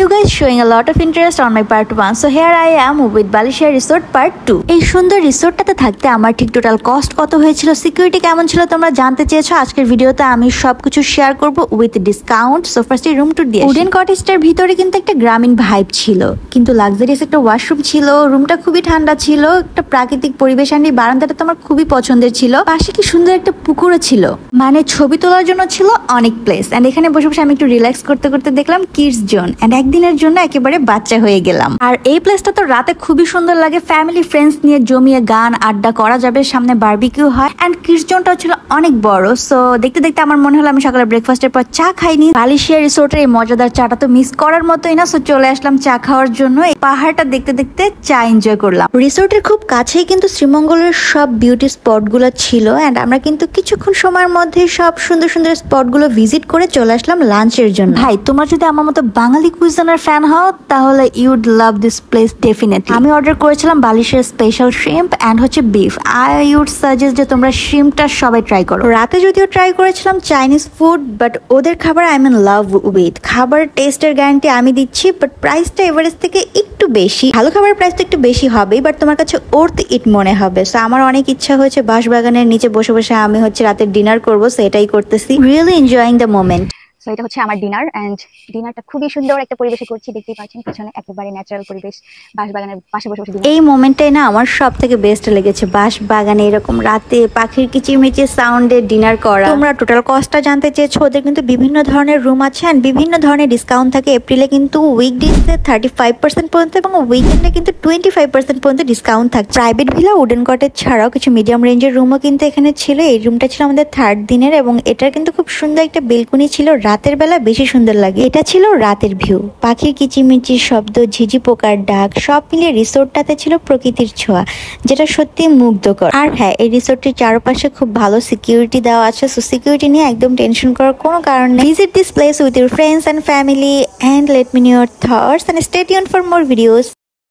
you guys showing a lot of interest on my part 1. So here I am with Balishia Resort part 2. এই সুন্দর রিসোর্টটাতে থাকতে আমার ঠিক total cost কত হয়েছিল, সিকিউরিটি কেমন ছিল তোমরা জানতে চেয়েছো। আজকের ভিডিওতে আমি সবকিছু শেয়ার করব উইথ ডিসকাউন্ট। সো ফার্স্টে রুম টু দিয়ে উডেন কটেজটার ভিতরে কিন্তু একটা গ্রামীণ ভাইব ছিল, কিন্তু লাক্সারিয়াস একটা ওয়াশরুম ছিল, রুমটা খুবই ঠান্ডা ছিল, একটা প্রাকৃতিক পরিবেশ, আর এই বারান্দাটা তো আমার খুবই পছন্দের ছিল। পাশে কি সুন্দর একটা পুকুরও ছিল, মানে ছবি তোলার জন্য ছিল অনেক প্লেস। এন্ড এখানে বসে বসে আমি একটু রিল্যাক্স করতে করতে দেখলাম কিডস জোন, এন্ড একদিনের জন্য একেবারে বাচ্চা হয়ে গেলাম। আর এই প্লেসটা তো রাতে খুবই সুন্দর লাগে, ফ্যামিলি ফ্রেন্ডস নিয়ে জমিয়ে গান আড্ডা করা যাবে, সামনে বারবিকিউ হয়, এন্ড কিডস জোনটাও ছিল অনেক বড়। সো দেখতে দেখতে আমার মনে হলো আমি সকালে ব্রেকফাস্টের পর চা খাইনি। বালিশিয়া রিসোর্টের এই মজাদার চাটা তো মিস করার মতোই না। সো চলে আসলাম চা খাওয়ার জন্য। এই পাহাড়টা দেখতে দেখতে চা এনজয় করলাম। রিসোর্টের খুব কাছেই কিন্তু শ্রীমঙ্গলের সব বিউটি স্পট গুলো ছিল, এন্ড আমরা কিন্তু কিছুক্ষণ সময়ের মধ্যে সব সুন্দর সুন্দর স্পট গুলো ভিজিট করে চলে আসলাম লাঞ্চের জন্য। ভাই তোমরা যদি আমার মতো বাঙালি কুইজিনের ফ্যান হও তাহলে ইউড লাভ দিস প্লেস ডেফিনেটলি। আমি অর্ডার করেছিলাম বালিশের স্পেশাল শ্রিম্প এন্ড হচ্ছে বিফ। আই উড সাজেস্ট যে তোমরা শ্রিম্পটা সবাই ট্রাই করো। রাতে যদিও ট্রাই করেছিলাম চাইনিজ ফুড, বাট ওদের খাবার I am in love with. খাবার টেস্টের গ্যারান্টি আমি দিচ্ছি, বাট প্রাইসটা এভারেজ থেকে একটু বেশি। ভালো খাবারের প্রাইস তো একটু বেশি হবেই, বাট তোমার কাছে ওর্থ ইট মনে হবে। সো আমার অনেক ইচ্ছা হয়েছে বাঁশবাগানের নিচে বসে বসে আমি হচ্ছে রাতের ডিনার করবো, সো এটাই করতেছি। Really enjoying the moment. So এটা হচ্ছে আমার ডিনার, এন্ড ডিনারটা খুবই সুন্দর একটা পরিবেশে করছি, দেখতেই পাচ্ছেন পিছনে একেবারে ন্যাচারাল পরিবেশ, বাঁশবাগানের পাশে বসে বসে। এই মোমেন্টটাই না আমার সব থেকে বেস্ট লেগেছে, বাঁশবাগানে এরকম রাতে পাখির কিচিমিচি সাউন্ডে ডিনার করা। তোমরা টোটাল কস্টটা জানতে চেয়েছো। ওদের কিন্তু বিভিন্ন ধরনের রুম আছে এন্ড বিভিন্ন ধরনের ডিসকাউন্ট থাকে। এপ্রিলে কিন্তু উইকডেজে 35% পর্যন্ত এবং উইকেন্ডে কিন্তু 25% পর্যন্ত ডিসকাউন্ট থাকে। প্রাইভেট ভিলা, উডেন কটেজ ছাড়াও কিছু মিডিয়াম রেঞ্জের রুমও কিন্তু এখানে ছিল। এই রুমটা ছিল আমাদের 3rd দিনের, এবং এটার কিন্তু খুব সুন্দর একটা বেলকনি ছিল, রাতের বেলা বেশি সুন্দর লাগে। এটা ছিল রাতের ভিউ, পাখির কিচিমিচির শব্দ, ঝিঝি পোকার ডাক, সব মিলিয়ে রিসোর্টটাতে ছিল প্রকৃতির ছোঁয়া, যেটা সত্যি মুগ্ধকর। আর হ্যাঁ, এই রিসোর্টটির চারপাশে খুব ভালো সিকিউরিটি দেওয়া আছে, সো সিকিউরিটি নিয়ে একদম টেনশন করার কোনো কারণ নেই। Visit this place with your friends and family, and let me know your thoughts and stay tuned for more videos.